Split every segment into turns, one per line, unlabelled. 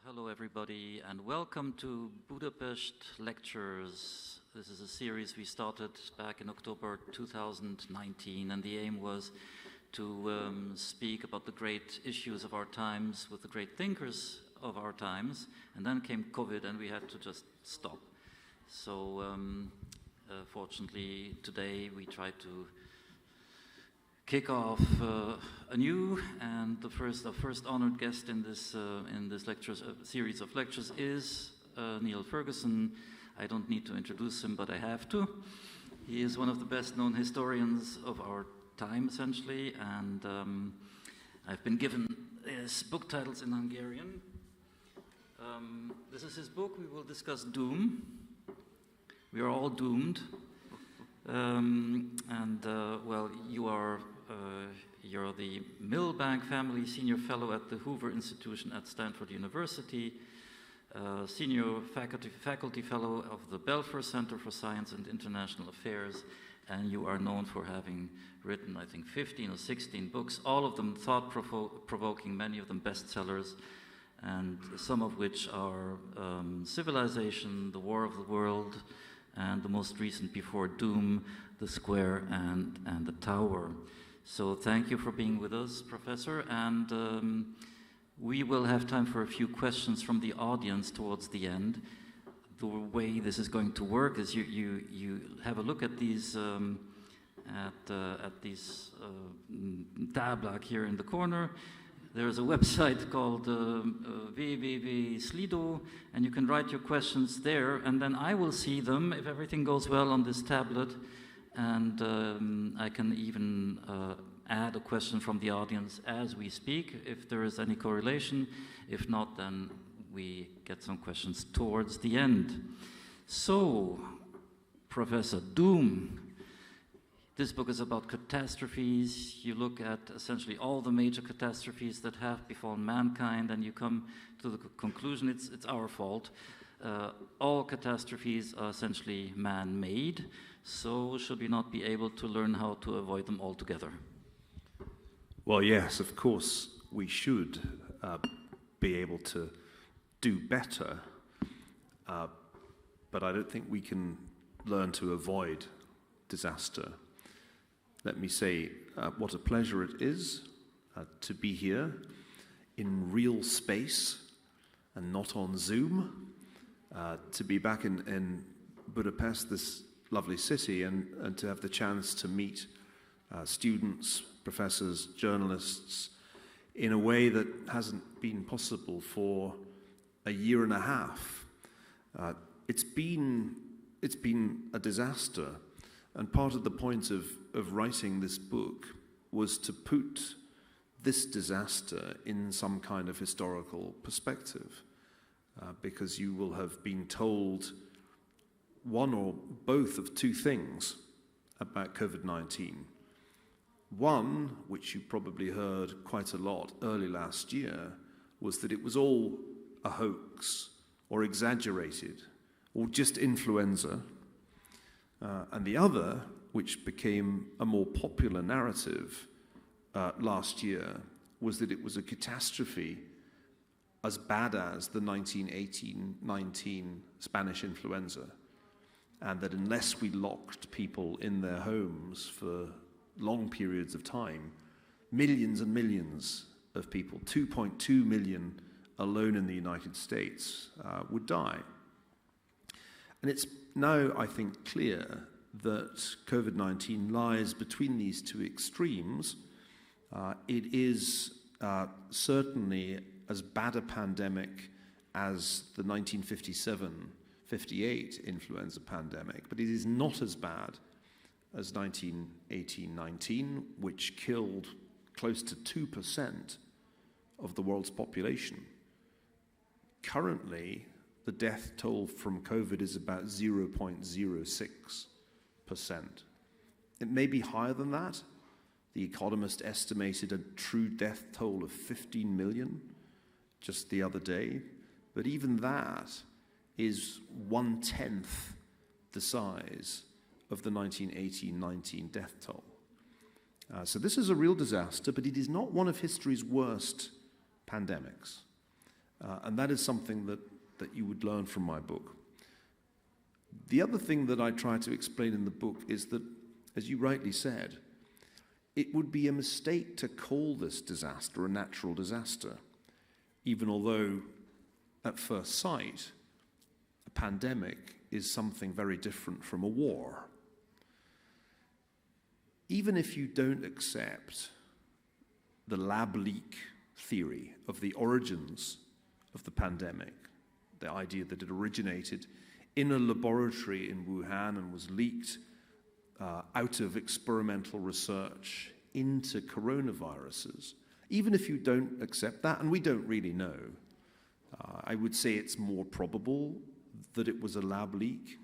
Hello everybody and welcome to Budapest Lectures. This is a series we started back in October 2019 and the aim was to speak about the great issues of our times with the great thinkers of our times, and then came COVID and we had to just stop. So fortunately today we try to kick off anew, and our first honored guest in this series of lectures is Niall Ferguson. I don't need to introduce him, but I have to. He is one of the best-known historians of our time, essentially, and I've been given his book titles in Hungarian. This is his book. We will discuss doom. We are all doomed. Well, you're the Milbank Family Senior Fellow at the Hoover Institution at Stanford University, Senior Faculty Fellow of the Belfer Center for Science and International Affairs, and you are known for having written, I think, 15 or 16 books, all of them thought-provoking, many of them bestsellers, and some of which are Civilization, The War of the World, and the most recent Before Doom, The Square and The Tower. So thank you for being with us, Professor, and we will have time for a few questions from the audience towards the end. The way this is going to work is you have a look at these tablac here in the corner. There's a website called www.slido, and you can write your questions there, and then I will see them if everything goes well on this tablet, and I can even add a question from the audience as we speak, if there is any correlation. If not, then we get some questions towards the end. So, Professor, doom. This book is about catastrophes. You look at essentially all the major catastrophes that have befallen mankind, and you come to the conclusion it's our fault. All catastrophes are essentially man-made, so should we not be able to learn how to avoid them altogether?
Well, yes, of course we should be able to do better, but I don't think we can learn to avoid disaster. Let me say what a pleasure it is to be here in real space and not on Zoom, to be back in Budapest, this lovely city, and to have the chance to meet students, professors, journalists in a way that hasn't been possible for a year and a half. It's been a disaster. And part of the point of writing this book was to put this disaster in some kind of historical perspective, because you will have been told one or both of two things about COVID-19. One, which you probably heard quite a lot early last year, was that it was all a hoax or exaggerated or just influenza. And the other, which became a more popular narrative last year, was that it was a catastrophe as bad as the 1918-19 Spanish influenza, and that unless we locked people in their homes for long periods of time, millions and millions of people, 2.2 million alone in the United States, would die. And it's now, I think, clear that COVID-19 lies between these two extremes. It is certainly as bad a pandemic as the 1957-58 influenza pandemic, but it is not as bad as 1918-19, which killed close to 2% of the world's population. Currently, the death toll from COVID is about 0.06%. It may be higher than that. The Economist estimated a true death toll of 15 million just the other day. But even that is 1/10 the size of the 1918-19 death toll. So this is a real disaster, but it is not one of history's worst pandemics. And that is something that you would learn from my book. The other thing that I try to explain in the book is that, as you rightly said, it would be a mistake to call this disaster a natural disaster, even although, at first sight, a pandemic is something very different from a war. Even if you don't accept the lab leak theory of the origins of the pandemic, the idea that it originated in a laboratory in Wuhan and was leaked out of experimental research into coronaviruses, even if you don't accept that, and we don't really know, I would say it's more probable that it was a lab leak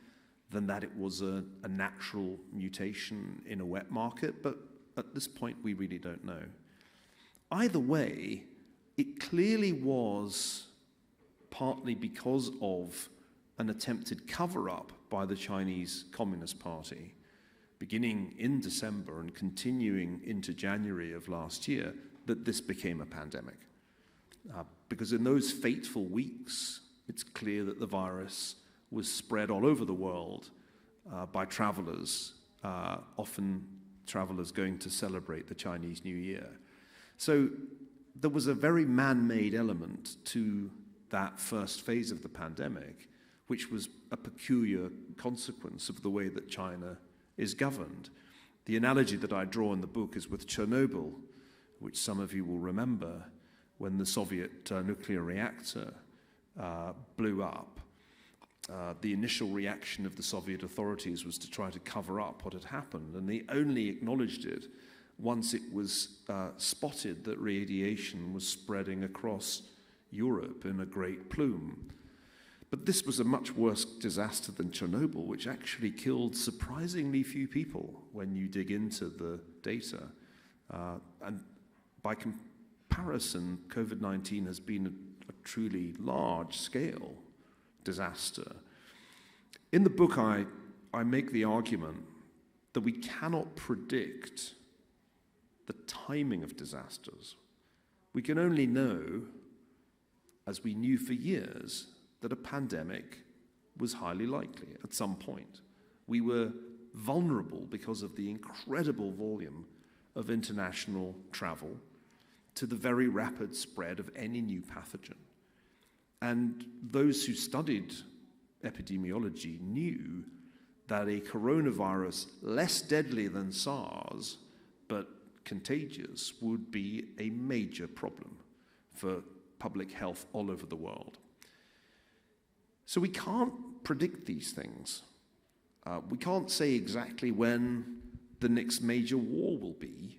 than that it was a natural mutation in a wet market, but at this point we really don't know. Either way, it clearly was partly because of an attempted cover-up by the Chinese Communist Party, beginning in December and continuing into January of last year, that this became a pandemic. Because in those fateful weeks, it's clear that the virus was spread all over the world by travelers, often travelers going to celebrate the Chinese New Year. So there was a very man-made element to that first phase of the pandemic, which was a peculiar consequence of the way that China is governed. The analogy that I draw in the book is with Chernobyl, which some of you will remember, when the Soviet nuclear reactor blew up. The initial reaction of the Soviet authorities was to try to cover up what had happened, and they only acknowledged it once it was spotted that radiation was spreading across Europe in a great plume. But this was a much worse disaster than Chernobyl, which actually killed surprisingly few people when you dig into the data. And by comparison, COVID-19 has been a truly large-scale disaster. In the book, I make the argument that we cannot predict the timing of disasters. We can only know, as we knew for years, that a pandemic was highly likely at some point. We were vulnerable because of the incredible volume of international travel to the very rapid spread of any new pathogen. And those who studied epidemiology knew that a coronavirus less deadly than SARS, but contagious, would be a major problem for public health all over the world. So we can't predict these things. We can't say exactly when the next major war will be,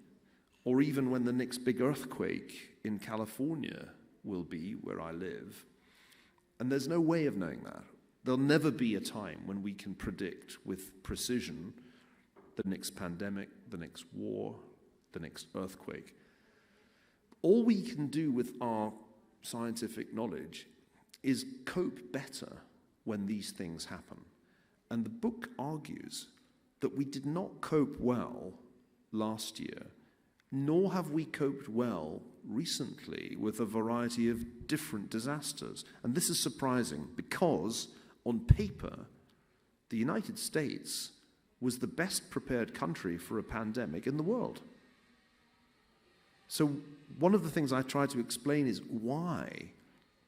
or even when the next big earthquake in California will be, where I live. And there's no way of knowing that. There'll never be a time when we can predict with precision the next pandemic, the next war, the next earthquake. All we can do with our scientific knowledge is cope better when these things happen. And the book argues that we did not cope well last year, nor have we coped well recently with a variety of different disasters. And this is surprising because, on paper, the United States was the best prepared country for a pandemic in the world. So one of the things I try to explain is why,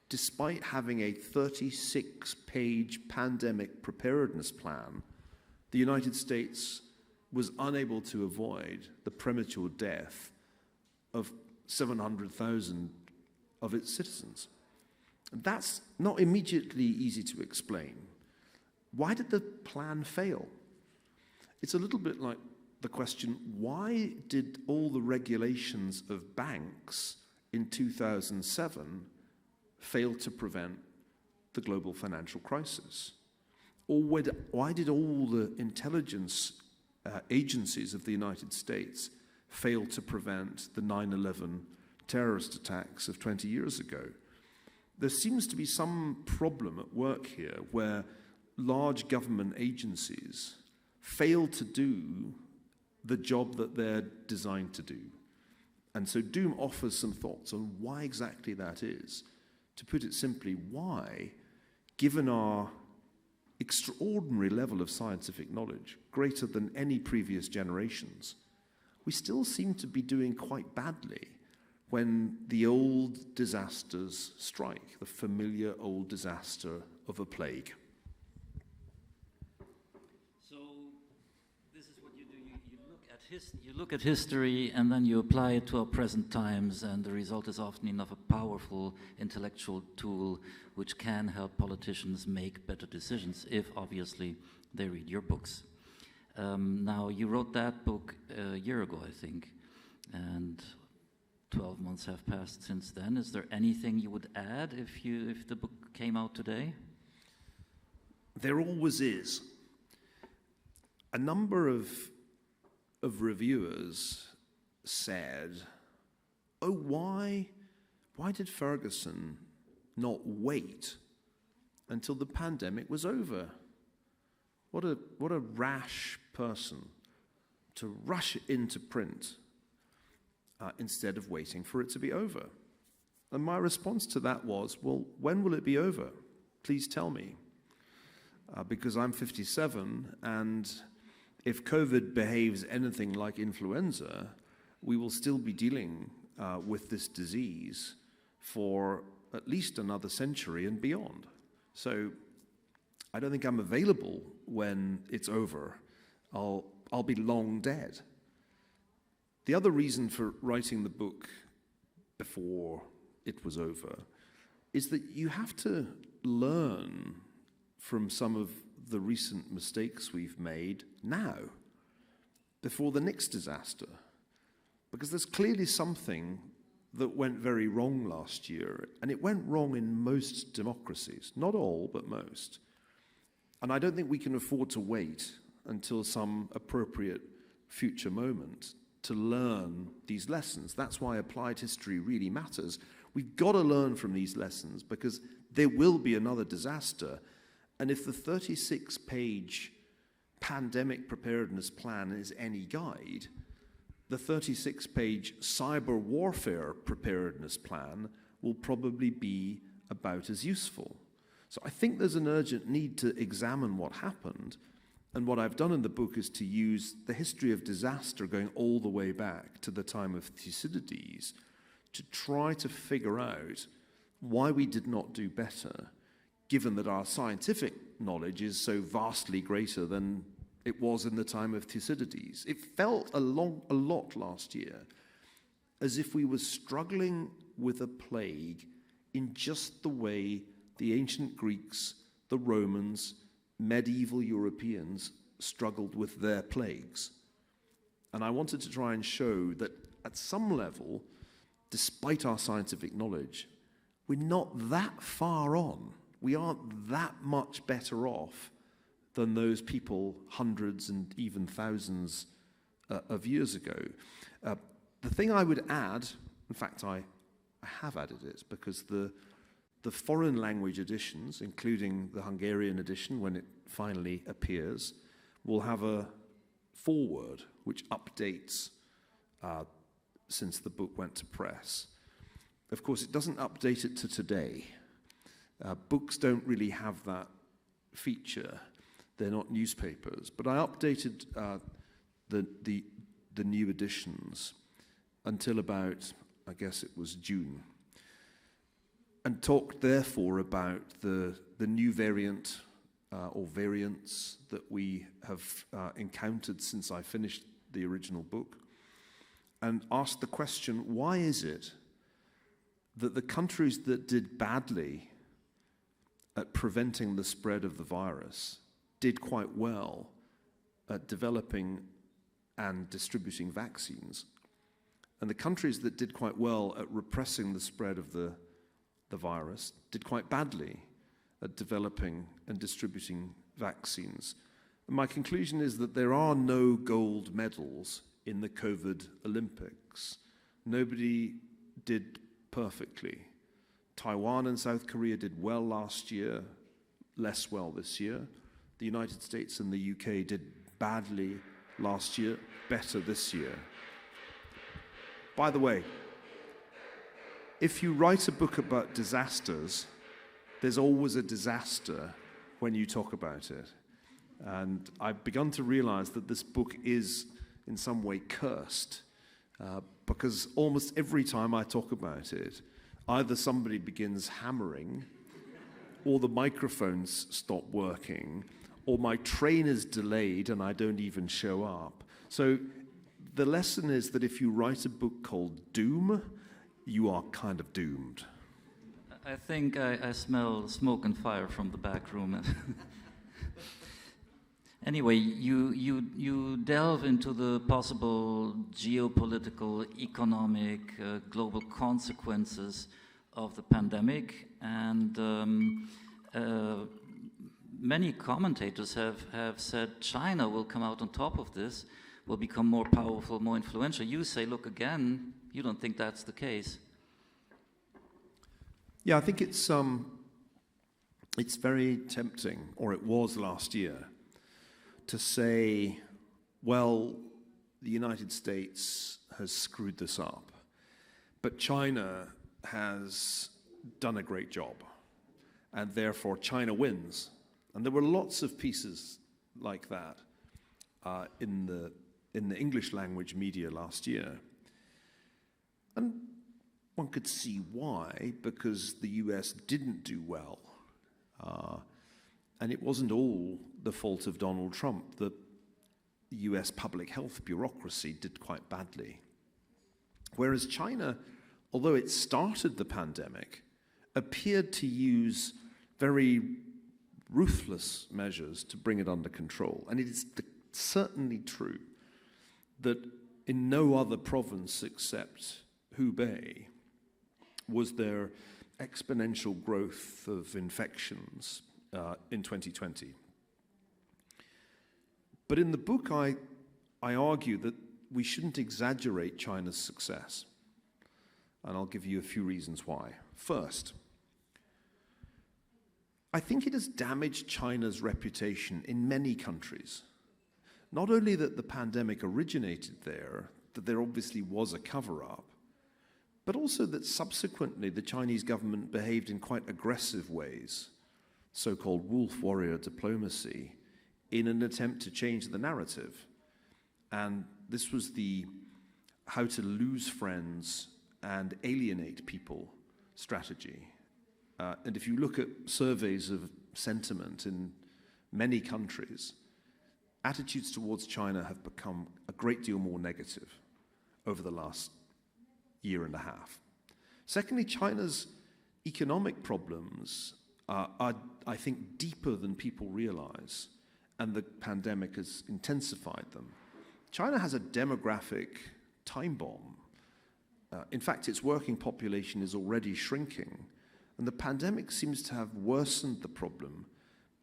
despite having a 36-page pandemic preparedness plan, the United States was unable to avoid the premature death of 700,000 of its citizens. That's not immediately easy to explain. Why did the plan fail? It's a little bit like the question, why did all the regulations of banks in 2007 fail to prevent the global financial crisis? Or why did all the intelligence agencies of the United States fail to prevent the 9/11 terrorist attacks of 20 years ago? There seems to be some problem at work here where large government agencies fail to do the job that they're designed to do. And so Doom offers some thoughts on why exactly that is. To put it simply, why, given our extraordinary level of scientific knowledge, greater than any previous generations, we still seem to be doing quite badly when the old disasters strike, the familiar old disaster of a plague.
So this is what you do. You look at history and then you apply it to our present times, and the result is often enough a powerful intellectual tool which can help politicians make better decisions if, obviously, they read your books. Now, you wrote that book a year ago, I think, and 12 months have passed since then. Is there anything you would add if the book came out today?
There always is. A number of reviewers said, "Oh, why did Ferguson not wait until the pandemic was over? What a rash person to rush it into print instead of waiting for it to be over." And my response to that was, well, when will it be over? Please tell me. Because I'm 57, and if COVID behaves anything like influenza, we will still be dealing with this disease for at least another century and beyond. So I don't think I'm available when it's over. I'll be long dead. The other reason for writing the book before it was over is that you have to learn from some of the recent mistakes we've made now, before the next disaster. Because there's clearly something that went very wrong last year, and it went wrong in most democracies. Not all, but most. And I don't think we can afford to wait until some appropriate future moment to learn these lessons. That's why applied history really matters. We've got to learn from these lessons because there will be another disaster. And if the 36-page pandemic preparedness plan is any guide, the 36-page cyber warfare preparedness plan will probably be about as useful. So I think there's an urgent need to examine what happened. And what I've done in the book is to use the history of disaster going all the way back to the time of Thucydides to try to figure out why we did not do better, given that our scientific knowledge is so vastly greater than it was in the time of Thucydides. It felt a lot last year as if we were struggling with a plague in just the way the ancient Greeks, the Romans, medieval Europeans struggled with their plagues. And I wanted to try and show that at some level, despite our scientific knowledge, we're not that far on. We aren't that much better off than those people hundreds and even thousands of years ago. The thing I would add, in fact, I have added it, because the foreign language editions, including the Hungarian edition when it finally appears, will have a foreword which updates since the book went to press. Of course, it doesn't update it to today. Books don't really have that feature. They're not newspapers. But I updated the new editions until about, I guess it was June, and talked therefore about the new variant or variants that we have encountered since I finished the original book, and asked the question, why is it that the countries that did badly at preventing the spread of the virus did quite well at developing and distributing vaccines, and the countries that did quite well at repressing the spread of the virus did quite badly at developing and distributing vaccines? And my conclusion is that there are no gold medals in the COVID Olympics. Nobody did perfectly. Taiwan and South Korea did well last year, less well this year. The United States and the UK did badly last year, better this year. By the way, if you write a book about disasters, there's always a disaster when you talk about it. And I've begun to realize that this book is in some way cursed, because almost every time I talk about it, either somebody begins hammering, or the microphones stop working, or my train is delayed and I don't even show up. So the lesson is that if you write a book called Doom, you are kind of doomed.
I think I smell smoke and fire from the back room. Anyway, you delve into the possible geopolitical, economic, global consequences of the pandemic, and many commentators have said China will come out on top of this, will become more powerful, more influential. You say, look, again, you don't think that's the case.
Yeah, I think it's very tempting, or it was last year, to say, well, the United States has screwed this up, but China has done a great job, and therefore China wins. And there were lots of pieces like that in the English language media last year. And one could see why, because the US didn't do well. And it wasn't all the fault of Donald Trump. The US public health bureaucracy did quite badly. Whereas China, although it started the pandemic, appeared to use very ruthless measures to bring it under control. And it is certainly true that in no other province except Hubei was there exponential growth of infections in 2020. But in the book, I argue that we shouldn't exaggerate China's success. And I'll give you a few reasons why. First, I think it has damaged China's reputation in many countries. Not only that the pandemic originated there, that there obviously was a cover-up, but also that subsequently the Chinese government behaved in quite aggressive ways, so-called wolf warrior diplomacy, in an attempt to change the narrative. And this was the how to lose friends and alienate people strategy. And if you look at surveys of sentiment in many countries, attitudes towards China have become a great deal more negative over the last year and a half. Secondly, China's economic problems are, I think, deeper than people realize, and the pandemic has intensified them. China has a demographic time bomb. In fact, its working population is already shrinking, and the pandemic seems to have worsened the problem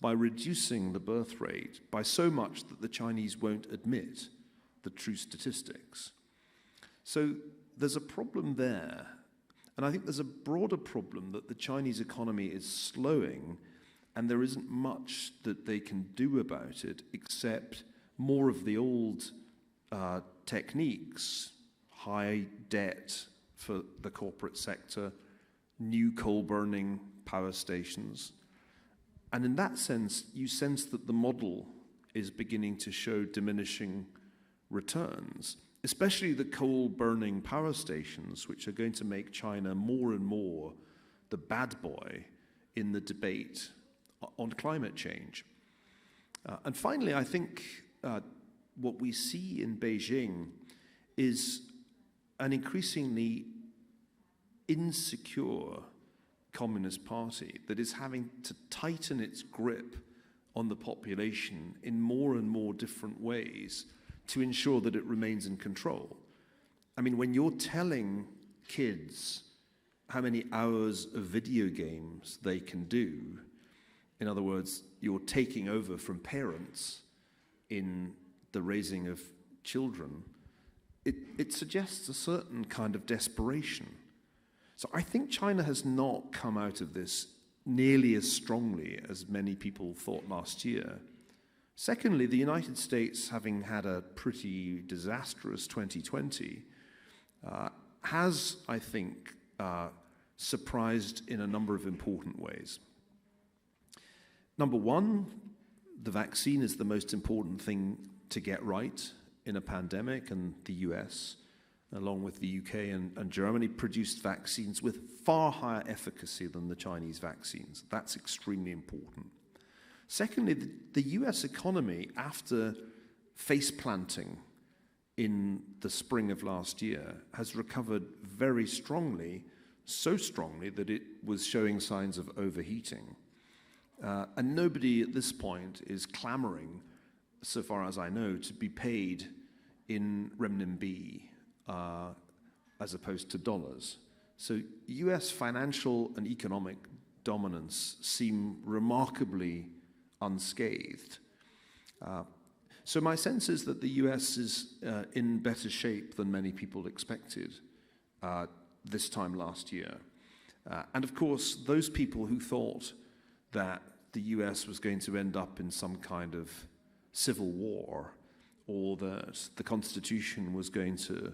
by reducing the birth rate by so much that the Chinese won't admit the true statistics. So there's a problem there, and I think there's a broader problem that the Chinese economy is slowing, and there isn't much that they can do about it except more of the old techniques, high debt for the corporate sector, new coal-burning power stations. And in that sense, you sense that the model is beginning to show diminishing returns, especially the coal-burning power stations, which are going to make China more and more the bad boy in the debate on climate change. And finally, I think what we see in Beijing is an increasingly insecure Communist Party that is having to tighten its grip on the population in more and more different ways to ensure that it remains in control. I mean, when you're telling kids how many hours of video games they can do, in other words, you're taking over from parents in the raising of children, it suggests a certain kind of desperation. So I think China has not come out of this nearly as strongly as many people thought last year. Secondly, the United States, having had a pretty disastrous 2020, has, I think, surprised in a number of important ways. Number one, the vaccine is the most important thing to get right in a pandemic, and the US, along with the UK and Germany, produced vaccines with far higher efficacy than the Chinese vaccines. That's extremely important. Secondly, the US economy, after face planting in the spring of last year, has recovered very strongly, so strongly that it was showing signs of overheating. And nobody at this point is clamoring, so far as I know, to be paid in renminbi as opposed to dollars. So US financial and economic dominance seem remarkably unscathed. So my sense is that the US is in better shape than many people expected this time last year. And of course, those people who thought that the US was going to end up in some kind of civil war, or that the Constitution was going to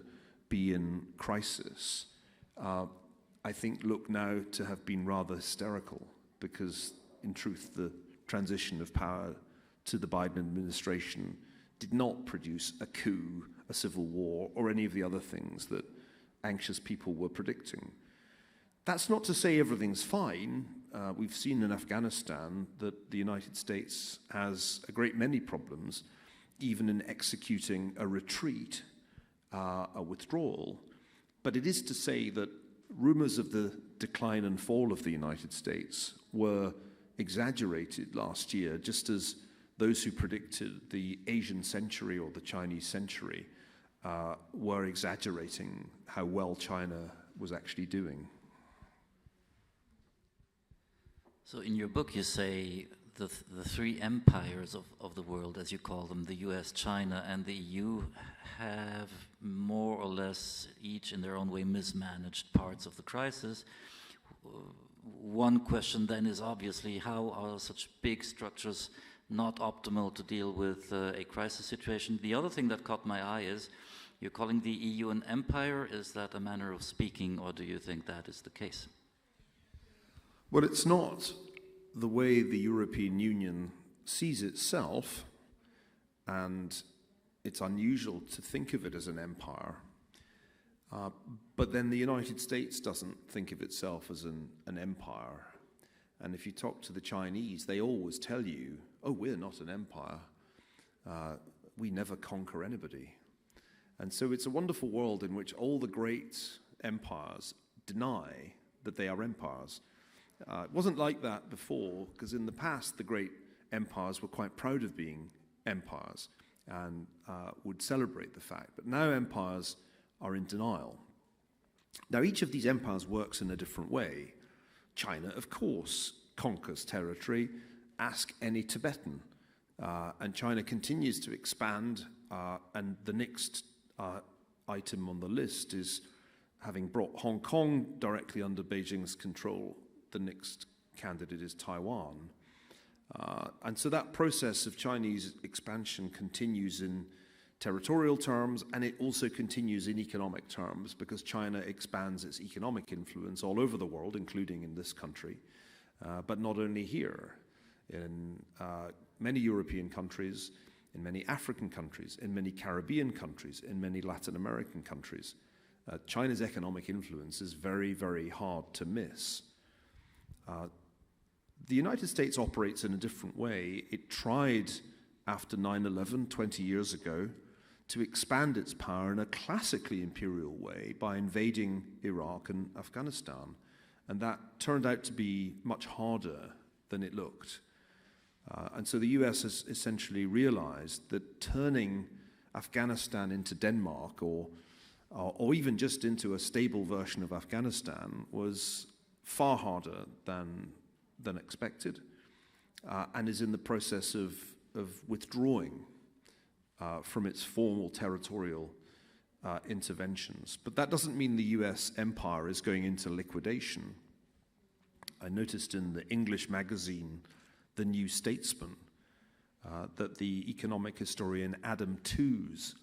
be in crisis, I think look now to have been rather hysterical, because in truth the transition of power to the Biden administration did not produce a coup, a civil war, or any of the other things that anxious people were predicting. That's not to say everything's fine. We've seen in Afghanistan that the United States has a great many problems, even in executing a retreat, a withdrawal. But it is to say that rumors of the decline and fall of the United States were exaggerated last year, just as those who predicted the Asian century or the Chinese century were exaggerating how well China was actually doing.
So in your book you say the three empires of the world, as you call them, the US, China, and the EU, have more or less each in their own way mismanaged parts of the crisis. One question then is obviously, how are such big structures not optimal to deal with a crisis situation? The other thing that caught my eye is you're calling the EU an empire. Is that a manner of speaking, or do you think that is the case?
Well, it's not the way the European Union sees itself, and it's unusual to think of it as an empire. But then the United States doesn't think of itself as an empire. And if you talk to the Chinese, they always tell you, oh, we're not an empire. We never conquer anybody. And so it's a wonderful world in which all the great empires deny that they are empires. It wasn't like that before, because in the past the great empires were quite proud of being empires and would celebrate the fact. But now empires are in denial. Now each of these empires works in a different way. China, of course, conquers territory. Ask any Tibetan. And China continues to expand, and the next item on the list is, having brought Hong Kong directly under Beijing's control, the next candidate is Taiwan. And so that process of Chinese expansion continues in territorial terms, and it also continues in economic terms, because China expands its economic influence all over the world, including in this country, but not only here. In many European countries, in many African countries, in many Caribbean countries, in many Latin American countries, China's economic influence is very, very hard to miss. The United States operates in a different way. It tried, after 9/11, 20 years ago, to expand its power in a classically imperial way by invading Iraq and Afghanistan. And that turned out to be much harder than it looked. And so the US has essentially realized that turning Afghanistan into Denmark, or even just into a stable version of Afghanistan, was far harder than expected, and is in the process of withdrawing from its formal territorial interventions. But that doesn't mean the US empire is going into liquidation. I noticed in the English magazine, The New Statesman, that the economic historian Adam Tooze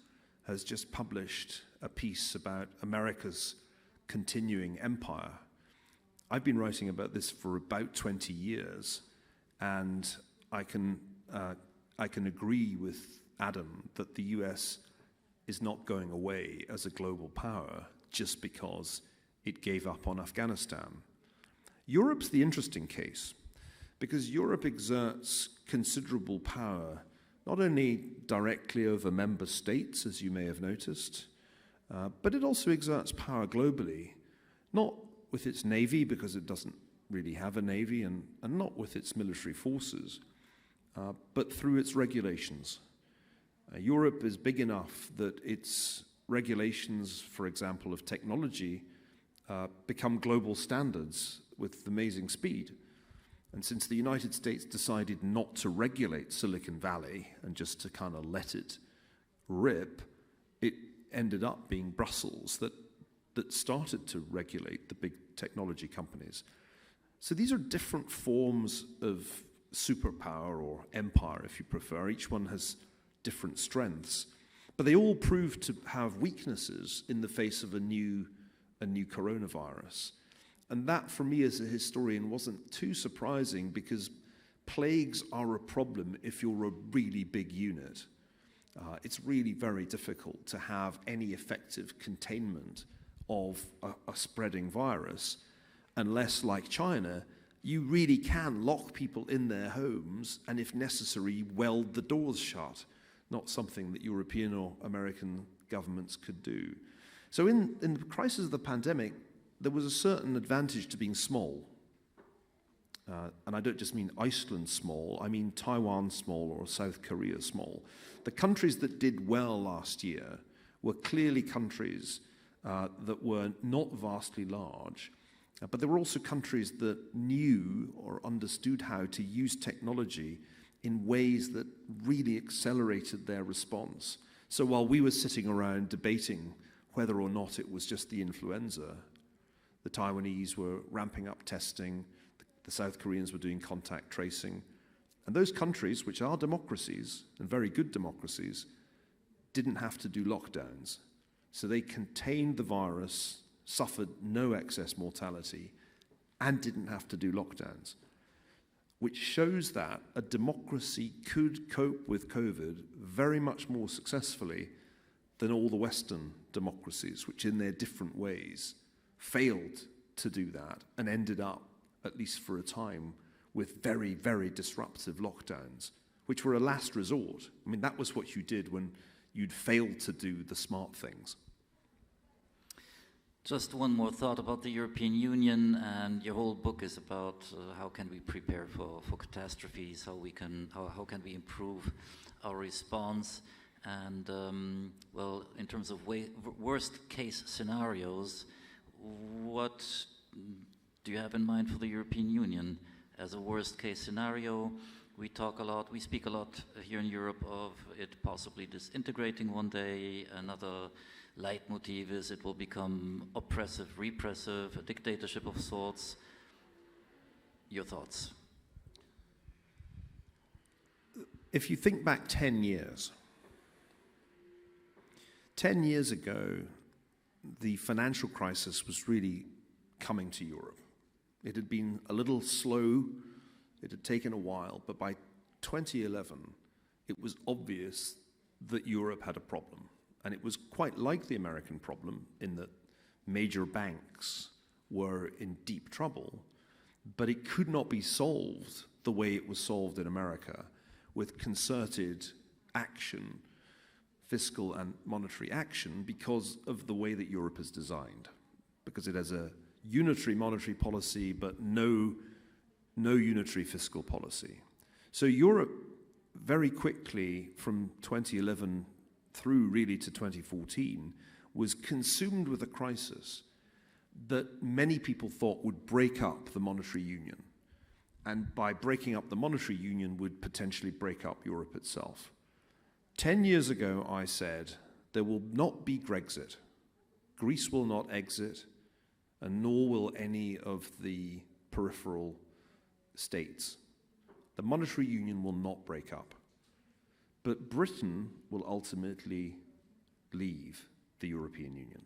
has just published a piece about America's continuing empire. I've been writing about this for about 20 years, and I can agree with Adam that the US is not going away as a global power just because it gave up on Afghanistan. Europe's the interesting case, because Europe exerts considerable power, not only directly over member states, as you may have noticed, but it also exerts power globally, not with its navy, because it doesn't really have a navy, and not with its military forces, but through its regulations. Europe is big enough that its regulations, for example, of technology, become global standards with amazing speed. And since the United States decided not to regulate Silicon Valley and just to kind of let it rip, it ended up being Brussels that started to regulate the big technology companies. So these are different forms of superpower, or empire if you prefer. Each one has different strengths, but they all prove to have weaknesses in the face of a new coronavirus. And that, for me as a historian, wasn't too surprising, because plagues are a problem if you're a really big unit. It's really very difficult to have any effective containment of a spreading virus, unless, like China, you really can lock people in their homes and, if necessary, weld the doors shut, not something that European or American governments could do. So in the crisis of the pandemic, there was a certain advantage to being small. And I don't just mean Iceland small, I mean Taiwan small or South Korea small. The countries that did well last year were clearly countries that were not vastly large, but there were also countries that knew or understood how to use technology in ways that really accelerated their response. So while we were sitting around debating whether or not it was just the influenza, the Taiwanese were ramping up testing, the South Koreans were doing contact tracing, and those countries, which are democracies, and very good democracies, didn't have to do lockdowns. So they contained the virus, suffered no excess mortality, and didn't have to do lockdowns, which shows that a democracy could cope with COVID very much more successfully than all the Western democracies, which in their different ways failed to do that and ended up, at least for a time, with very, very disruptive lockdowns, which were a last resort. I mean, that was what you did when you'd failed to do the smart things.
Just one more thought about the European Union, and your whole book is about how can we prepare for catastrophes, how can we improve our response, and well, in terms of worst case scenarios, what do you have in mind for the European Union as a worst case scenario? We speak a lot here in Europe of it possibly disintegrating one day. Another leitmotif is it will become oppressive, repressive, a dictatorship of sorts. Your thoughts?
If you think back 10 years ago, the financial crisis was really coming to Europe. It had been a little slow, it had taken a while, but by 2011, it was obvious that Europe had a problem. And it was quite like the American problem in that major banks were in deep trouble, but it could not be solved the way it was solved in America, with concerted action, fiscal and monetary action, because of the way that Europe is designed. Because it has a unitary monetary policy, but no unitary fiscal policy. So Europe very quickly, from 2011 through really to 2014, was consumed with a crisis that many people thought would break up the monetary union. And by breaking up the monetary union would potentially break up Europe itself. 10 years ago, I said, there will not be Grexit. Greece will not exit, and nor will any of the peripheral states. The monetary union will not break up. But Britain will ultimately leave the European Union.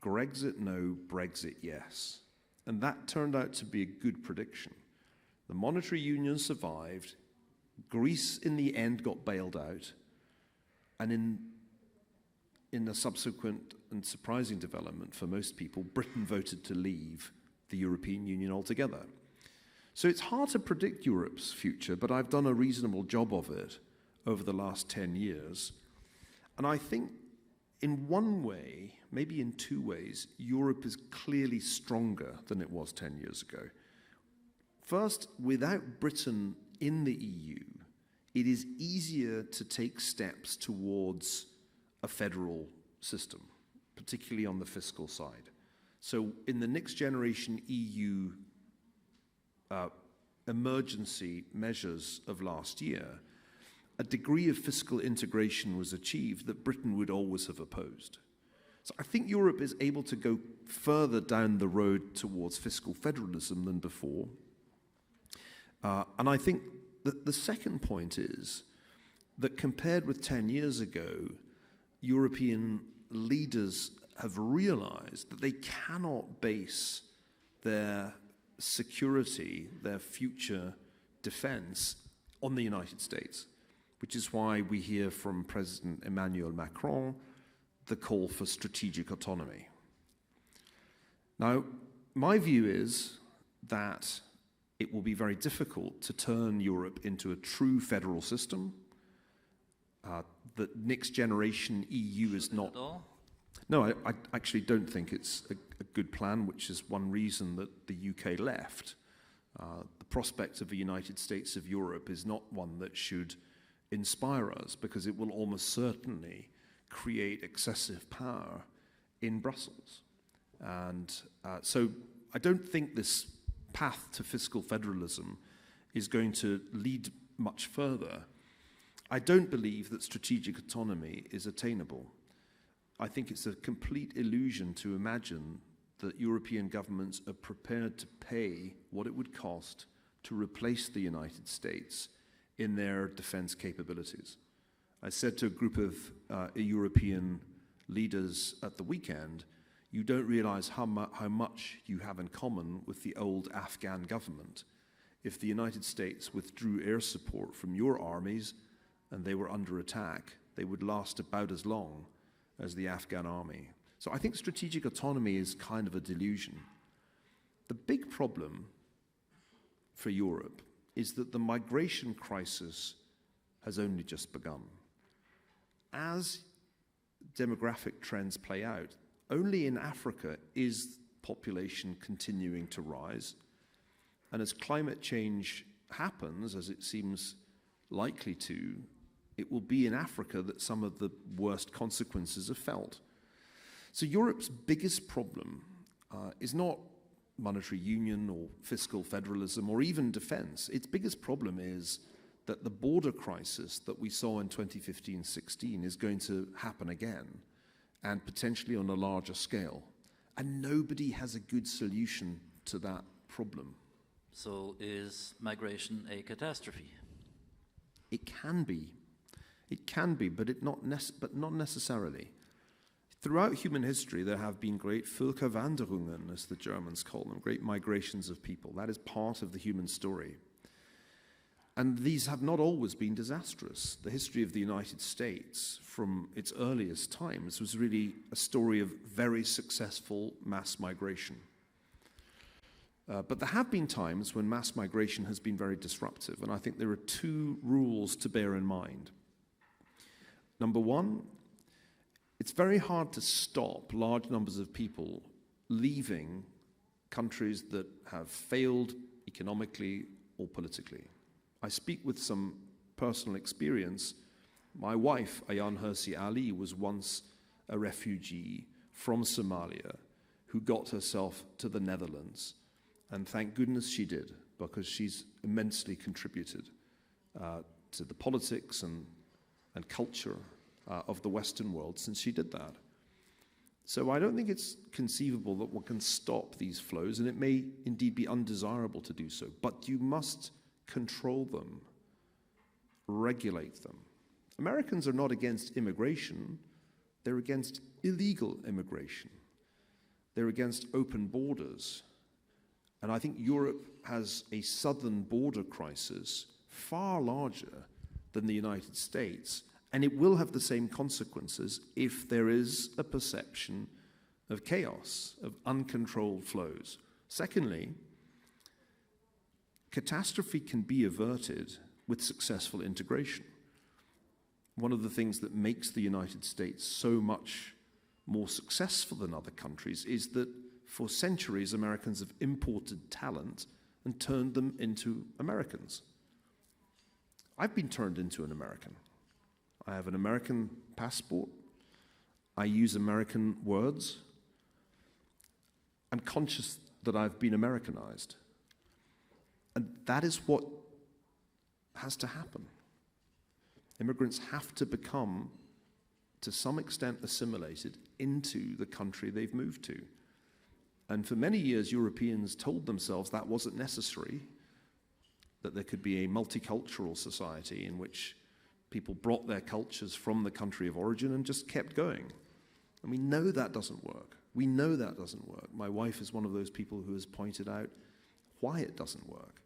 Grexit, no. Brexit, yes. And that turned out to be a good prediction. The monetary union survived. Greece, in the end, got bailed out. And in a subsequent and surprising development for most people, Britain voted to leave the European Union altogether. So it's hard to predict Europe's future, but I've done a reasonable job of it over the last 10 years. And I think in one way, maybe in two ways, Europe is clearly stronger than it was 10 years ago. First, without Britain in the EU, it is easier to take steps towards a federal system, particularly on the fiscal side. So in the next generation EU emergency measures of last year, a degree of fiscal integration was achieved that Britain would always have opposed. So I think Europe is able to go further down the road towards fiscal federalism than before. And I think that the second point is that compared with 10 years ago, European leaders have realized that they cannot base their security, their future defense on the United States, which is why we hear from President Emmanuel Macron the call for strategic autonomy. Now, my view is that it will be very difficult to turn Europe into a true federal system. The next generation EU is not... No, I actually don't think it's a good plan, which is one reason that the UK left. The prospect of a United States of Europe is not one that should inspire us, because it will almost certainly create excessive power in Brussels. And so I don't think this path to fiscal federalism is going to lead much further. I don't believe that strategic autonomy is attainable. I think it's a complete illusion to imagine that European governments are prepared to pay what it would cost to replace the United States in their defense capabilities. I said to a group of European leaders at the weekend, you don't realize how much you have in common with the old Afghan government. If the United States withdrew air support from your armies and they were under attack, they would last about as long as the Afghan army. So I think strategic autonomy is kind of a delusion. The big problem for Europe is that the migration crisis has only just begun. As demographic trends play out, only in Africa is population continuing to rise. And as climate change happens, as it seems likely to, it will be in Africa that some of the worst consequences are felt. So Europe's biggest problem is not monetary union or fiscal federalism or even defense. Its biggest problem is that the border crisis that we saw in 2015-16 is going to happen again, and potentially on a larger scale. And nobody has a good solution to that problem.
So is migration a catastrophe?
It can be. It can be, but not necessarily. Throughout human history, there have been great Völkerwanderungen, as the Germans call them, great migrations of people. That is part of the human story. And these have not always been disastrous. The history of the United States, from its earliest times, was really a story of very successful mass migration. But there have been times when mass migration has been very disruptive, and I think there are two rules to bear in mind. Number one, it's very hard to stop large numbers of people leaving countries that have failed economically or politically. I speak with some personal experience. My wife, Ayaan Hirsi Ali, was once a refugee from Somalia who got herself to the Netherlands. And thank goodness she did, because she's immensely contributed to the politics and culture of the Western world since she did that. So I don't think it's conceivable that one can stop these flows, and it may indeed be undesirable to do so. But you must control them, regulate them. Americans are not against immigration, they're against illegal immigration. They're against open borders. And I think Europe has a southern border crisis far larger than the United States, and it will have the same consequences if there is a perception of chaos, of uncontrolled flows. Secondly, catastrophe can be averted with successful integration. One of the things that makes the United States so much more successful than other countries is that for centuries Americans have imported talent and turned them into Americans. I've been turned into an American. I have an American passport. I use American words. I'm conscious that I've been Americanized. And that is what has to happen. Immigrants have to become, to some extent, assimilated into the country they've moved to. And for many years, Europeans told themselves that wasn't necessary, that there could be a multicultural society in which people brought their cultures from the country of origin and just kept going. And we know that doesn't work. We know that doesn't work. My wife is one of those people who has pointed out why it doesn't work.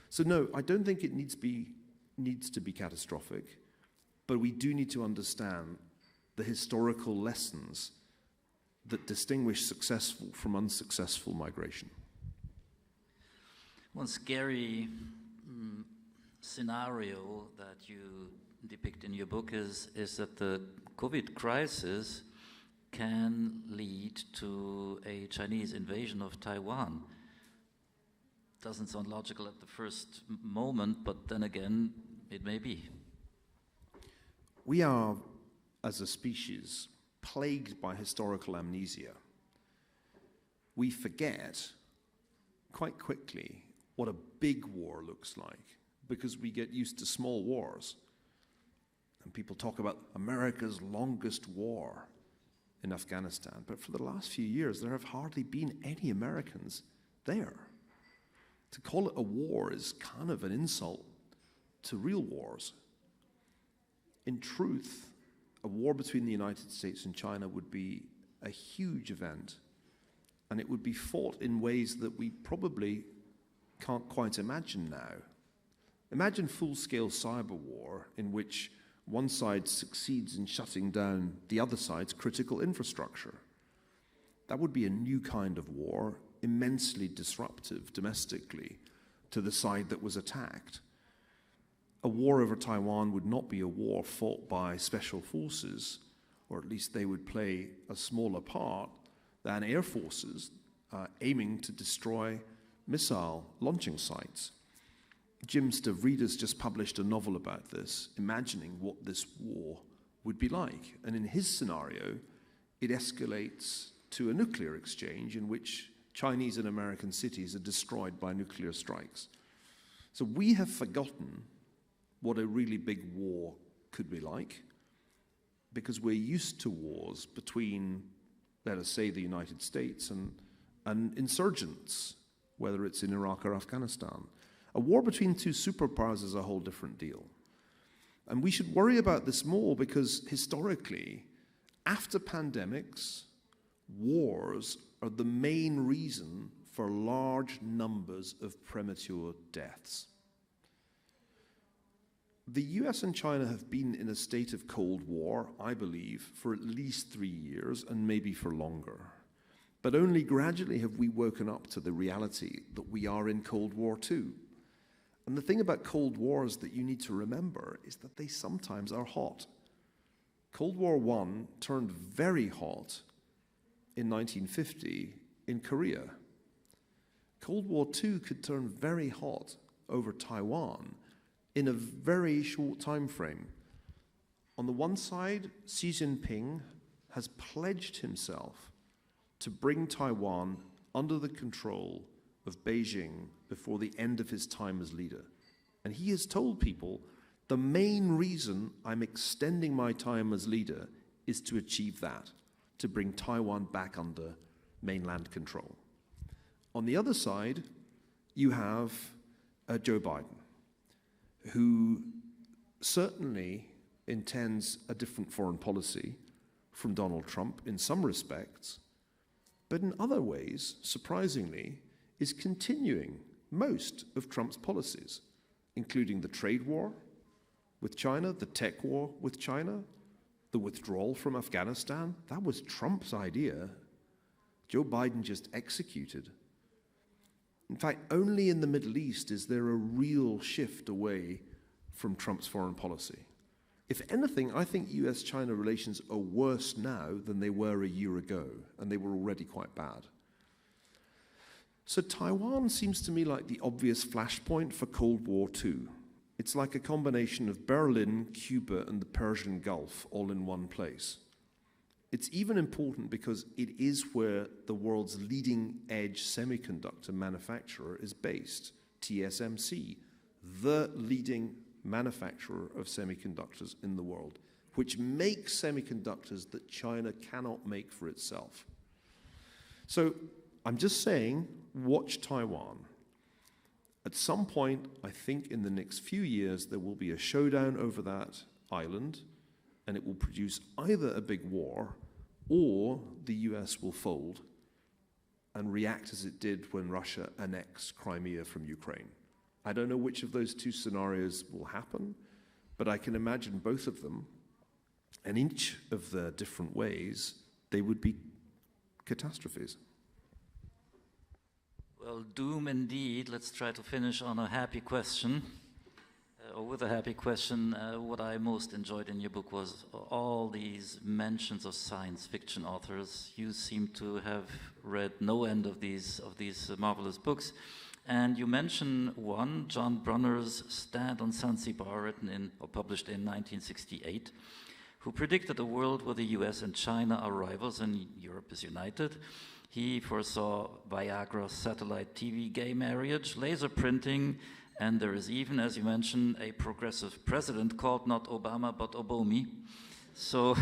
So no, I don't think it needs to be catastrophic, but we do need to understand the historical lessons that distinguish successful from unsuccessful migration.
One scary scenario that you depict in your book is that the COVID crisis can lead to a Chinese invasion of Taiwan. Doesn't sound logical at the first moment, but then again, it may be.
We are, as a species, plagued by historical amnesia. We forget quite quickly what a big war looks like because we get used to small wars. And people talk about America's longest war in Afghanistan, but for the last few years there have hardly been any Americans there. To call it a war is kind of an insult to real wars. In truth, a war between the United States and China would be a huge event, and it would be fought in ways that we probably can't quite imagine now. Imagine full-scale cyber war in which one side succeeds in shutting down the other side's critical infrastructure. That would be a new kind of war, immensely disruptive domestically to the side that was attacked. A war over Taiwan would not be a war fought by special forces, or at least they would play a smaller part than air forces aiming to destroy missile launching sites. Jim Stavridis just published a novel about this, imagining what this war would be like. And in his scenario, it escalates to a nuclear exchange in which Chinese and American cities are destroyed by nuclear strikes. So we have forgotten what a really big war could be like because we're used to wars between, let us say, the United States and insurgents, whether it's in Iraq or Afghanistan. A war between two superpowers is a whole different deal. And we should worry about this more because historically, after pandemics, wars are the main reason for large numbers of premature deaths. The US and China have been in a state of Cold War, I believe, for at least 3 years and maybe for longer. But only gradually have we woken up to the reality that we are in Cold War too. And the thing about Cold Wars that you need to remember is that they sometimes are hot. Cold War I turned very hot in 1950 in Korea. Cold War II could turn very hot over Taiwan in a very short time frame. On the one side, Xi Jinping has pledged himself to bring Taiwan under the control of Beijing before the end of his time as leader. And he has told people, the main reason I'm extending my time as leader is to achieve that, to bring Taiwan back under mainland control. On the other side, you have Joe Biden, who certainly intends a different foreign policy from Donald Trump in some respects, but in other ways, surprisingly, is continuing most of Trump's policies, including the trade war with China, the tech war with China, the withdrawal from Afghanistan. That was Trump's idea. Joe Biden just executed. In fact, only in the Middle East is there a real shift away from Trump's foreign policy. If anything, I think US-China relations are worse now than they were a year ago, and they were already quite bad. So Taiwan seems to me like the obvious flashpoint for Cold War II. It's like a combination of Berlin, Cuba, and the Persian Gulf all in one place. It's even important because it is where the world's leading-edge semiconductor manufacturer is based, TSMC, the leading manufacturer of semiconductors in the world, which makes semiconductors that China cannot make for itself. So I'm just saying, watch Taiwan. At some point, I think in the next few years, there will be a showdown over that island, and it will produce either a big war or the US will fold and react as it did when Russia annexed Crimea from Ukraine. I don't know which of those two scenarios will happen, but I can imagine both of them, and each of the different ways, they would be catastrophes.
Well, doom indeed. Let's try to finish on a happy question. Or with a happy question, what I most enjoyed in your book was all these mentions of science fiction authors. You seem to have read no end of these marvelous books. And you mention one, John Brunner's Stand on Zanzibar, written in or published in 1968, who predicted a world where the US and China are rivals and Europe is united. He foresaw Viagra, satellite TV, gay marriage, laser printing, and there is even, as you mentioned, a progressive president called not Obama but Obomi. So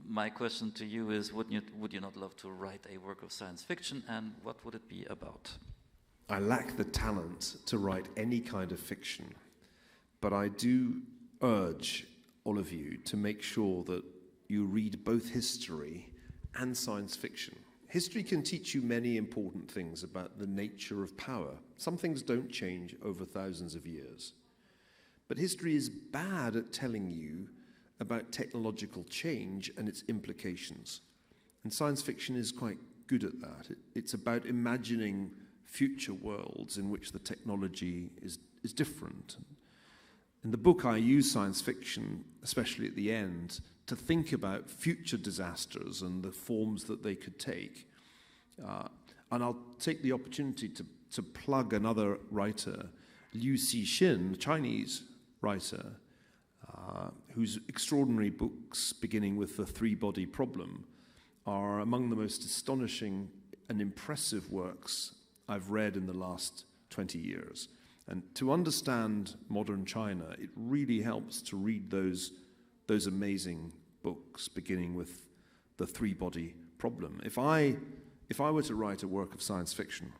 my question to you is, would you not love to write a work of science fiction, and what would it be about?
I lack the talent to write any kind of fiction, but I do urge all of you to make sure that you read both history and science fiction. History can teach you many important things about the nature of power. Some things don't change over thousands of years. But history is bad at telling you about technological change and its implications. And science fiction is quite good at that. It's about imagining future worlds in which the technology is different. In the book, I use science fiction, especially at the end, to think about future disasters and the forms that they could take. And I'll take the opportunity to plug another writer, Liu Cixin, a Chinese writer, whose extraordinary books, beginning with The Three-Body Problem, are among the most astonishing and impressive works I've read in the last 20 years. And to understand modern China, it really helps to read those amazing books, beginning with The Three-Body Problem. If I were to write a work of science fiction,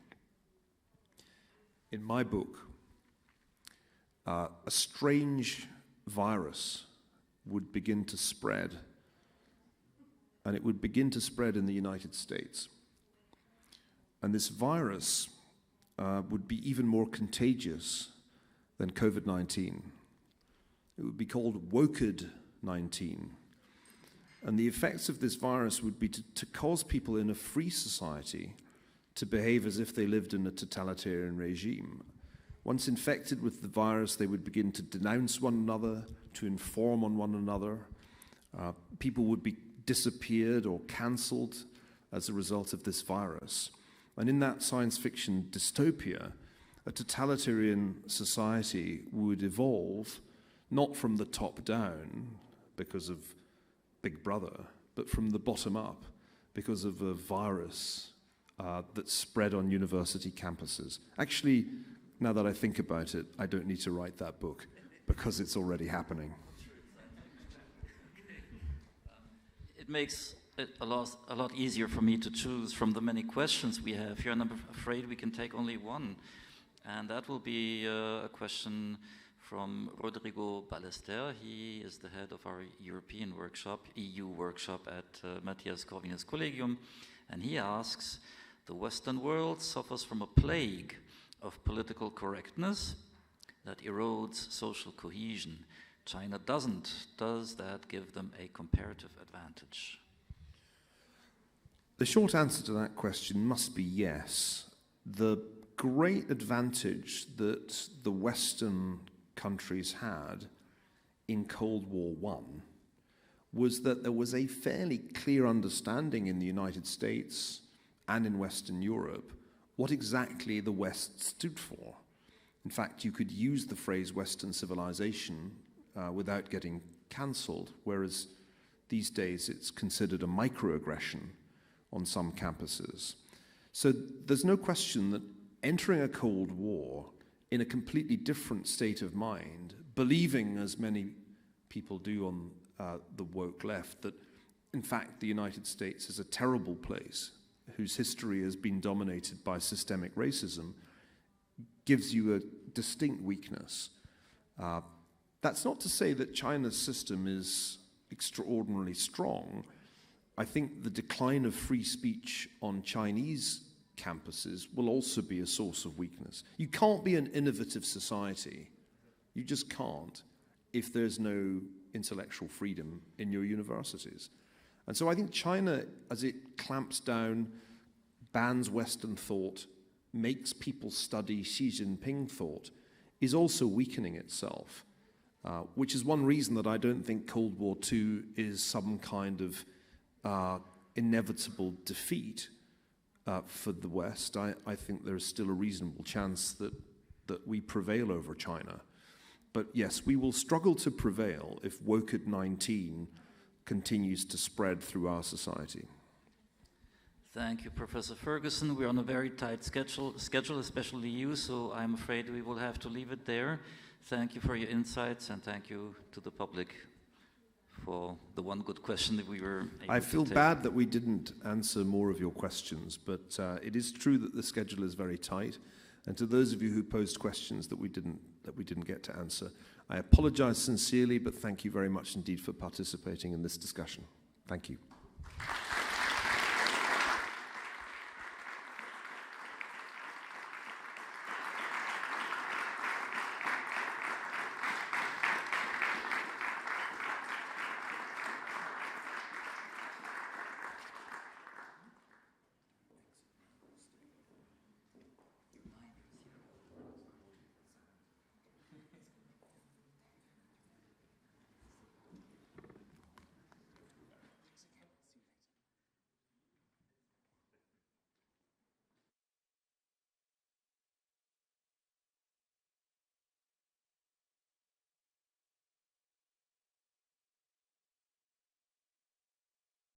in my book, a strange virus would begin to spread, and it would begin to spread in the United States. And this virus would be even more contagious than COVID-19. It would be called WOKED-19. And the effects of this virus would be to cause people in a free society to behave as if they lived in a totalitarian regime. Once infected with the virus, they would begin to denounce one another, to inform on one another. People would be disappeared or cancelled as a result of this virus. And in that science fiction dystopia, a totalitarian society would evolve not from the top down because of Big Brother, but from the bottom up because of a virus that spread on university campuses. Actually, now that I think about it, I don't need to write that book because it's already happening.
It makes it a lot easier for me to choose from the many questions we have here, and I'm afraid we can take only one. And that will be a question from Rodrigo Ballester. He is the head of our European workshop, EU workshop at Mathias Corvinus Collegium. And he asks, The Western world suffers from a plague of political correctness that erodes social cohesion. China doesn't. Does that give them a comparative advantage?
The short answer to that question must be yes. The great advantage that the Western countries had in Cold War I was that there was a fairly clear understanding in the United States and in Western Europe what exactly the West stood for. In fact, you could use the phrase Western civilization without getting cancelled, whereas these days it's considered a microaggression on some campuses. So there's no question that entering a Cold War in a completely different state of mind, believing, as many people do on the woke left, that in fact the United States is a terrible place whose history has been dominated by systemic racism, gives you a distinct weakness. That's not to say that China's system is extraordinarily strong. I think the decline of free speech on Chinese campuses will also be a source of weakness. You can't be an innovative society. You just can't if there's no intellectual freedom in your universities. And so I think China, as it clamps down, bans Western thought, makes people study Xi Jinping thought, is also weakening itself, which is one reason that I don't think Cold War II is some kind of inevitable defeat for the West. I think there is still a reasonable chance that we prevail over China. But yes, we will struggle to prevail if woke at 19 continues to spread through our society.
Thank you, Professor Ferguson. We're on a very tight schedule, especially you, so I'm afraid we will have to leave it there. Thank you for your insights, and thank you to the public for the one good question that we were able to take.
I feel bad that we didn't answer more of your questions, but it is true that the schedule is very tight. And to those of you who posed questions that we didn't get to answer, I apologize sincerely, but thank you very much indeed for participating in this discussion. Thank you.